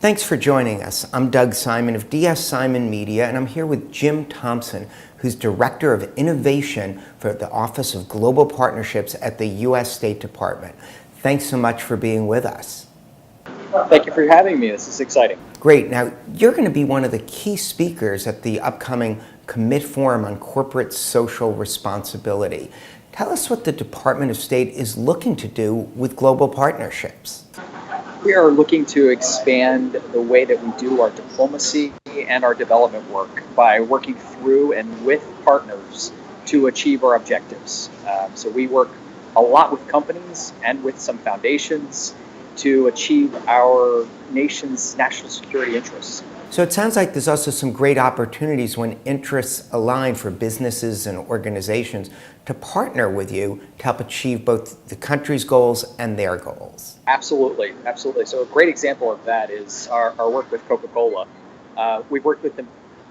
Thanks for joining us. I'm Doug Simon of DS Simon Media, and I'm here with Jim Thompson, who's Director of Innovation for the Office of Global Partnerships at the U.S. State Department. Thanks so much for being with us. Thank you for having me. This is exciting. Great. Now, you're going to be one of the key speakers at the upcoming Commit Forum on Corporate Social Responsibility. Tell us what the Department of State is looking to do with global partnerships. We are looking to expand the way that we do our diplomacy and our development work by working through and with partners to achieve our objectives. So we work a lot with companies and with some foundations to achieve our nation's national security interests. So it sounds like there's also some great opportunities when interests align for businesses and organizations to partner with you to help achieve both the country's goals and their goals. Absolutely, absolutely. So a great example of that is our work with Coca-Cola. We've worked with them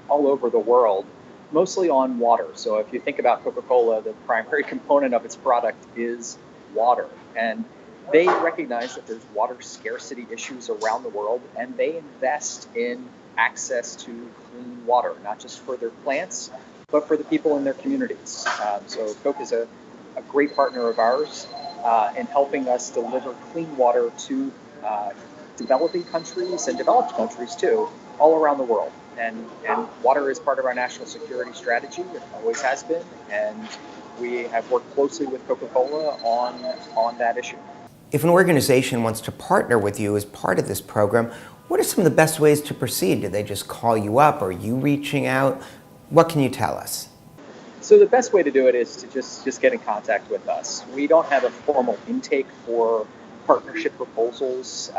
all over the world, mostly on water. So if you think about Coca-Cola, the primary component of its product is water. And they recognize that there's water scarcity issues around the world, and they invest in access to clean water, not just for their plants, but for the people in their communities. So Coke is a great partner of ours in helping us deliver clean water to developing countries and developed countries too, all around the world. And water is part of our national security strategy. It always has been, and we have worked closely with Coca-Cola on that issue. If an organization wants to partner with you as part of this program, what are some of the best ways to proceed? Do they just call you up? Are you reaching out? What can you tell us? So the best way to do it is to just get in contact with us. We don't have a formal intake for partnership proposals.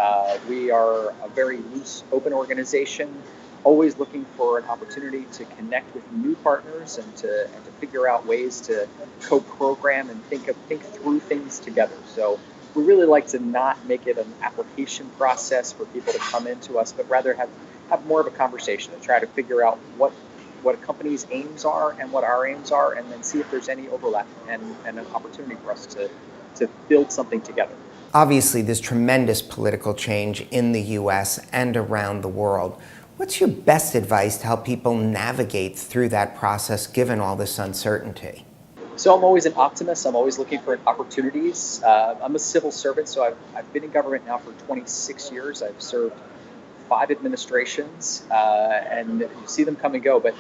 We are a very loose, open organization, always looking for an opportunity to connect with new partners and to figure out ways to co-program and think through things together. So we really like to not make it an application process for people to come into us, but rather have more of a conversation and try to figure out what a company's aims are and what our aims are, and then see if there's any overlap and an opportunity for us to build something together. Obviously, there's tremendous political change in the U.S. and around the world. What's your best advice to help people navigate through that process given all this uncertainty? So I'm always an optimist. I'm always looking for opportunities. I'm a civil servant, so I've been in government now for 26 years. I've served 5 administrations, and you see them come and go. But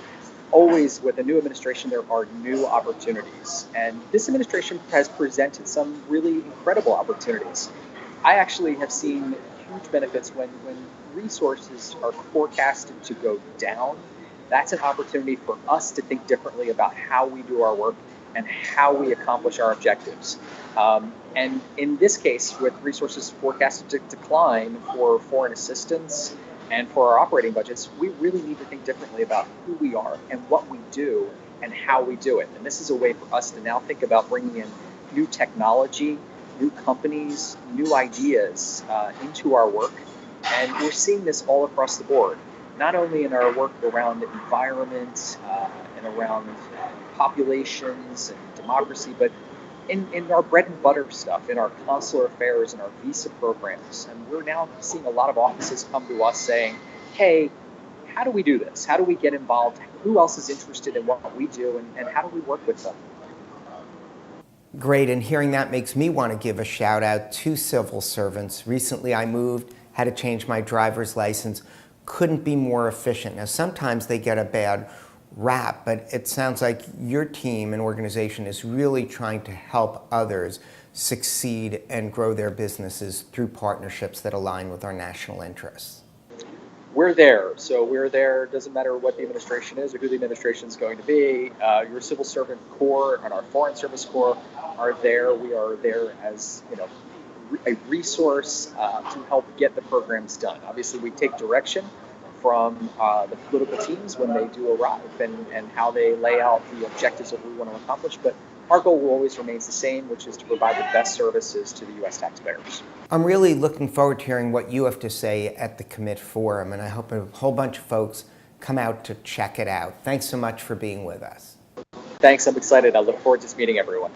always with a new administration, there are new opportunities. And this administration has presented some really incredible opportunities. I actually have seen huge benefits when resources are forecasted to go down. That's an opportunity for us to think differently about how we do our work and how we accomplish our objectives. And in this case, with resources forecasted to decline for foreign assistance and for our operating budgets, we really need to think differently about who we are and what we do and how we do it. And this is a way for us to now think about bringing in new technology, new companies, new ideas into our work. And we're seeing this all across the board, not only in our work around the environment and around populations and democracy, but in our bread and butter stuff, in our consular affairs and our visa programs. And we're now seeing a lot of offices come to us saying, hey, how do we do this? How do we get involved? Who else is interested in what we do, and how do we work with them? Great, and hearing that makes me want to give a shout out to civil servants. Recently I moved, had to change my driver's license, couldn't be more efficient. Now sometimes they get a bad rap, but it sounds like your team and organization is really trying to help others succeed and grow their businesses through partnerships that align with our national interests. We're there. So we're there. Doesn't matter what the administration is or who the administration is going to be. Your civil servant corps and our foreign service corps are there. We are there as a resource to help get the programs done. Obviously, we take direction from the political teams when they do arrive and how they lay out the objectives that we want to accomplish. But our goal will always remains the same, which is to provide the best services to the U.S. taxpayers. I'm really looking forward to hearing what you have to say at the Commit Forum, and I hope a whole bunch of folks come out to check it out. Thanks so much for being with us. Thanks. I'm excited. I look forward to meeting everyone.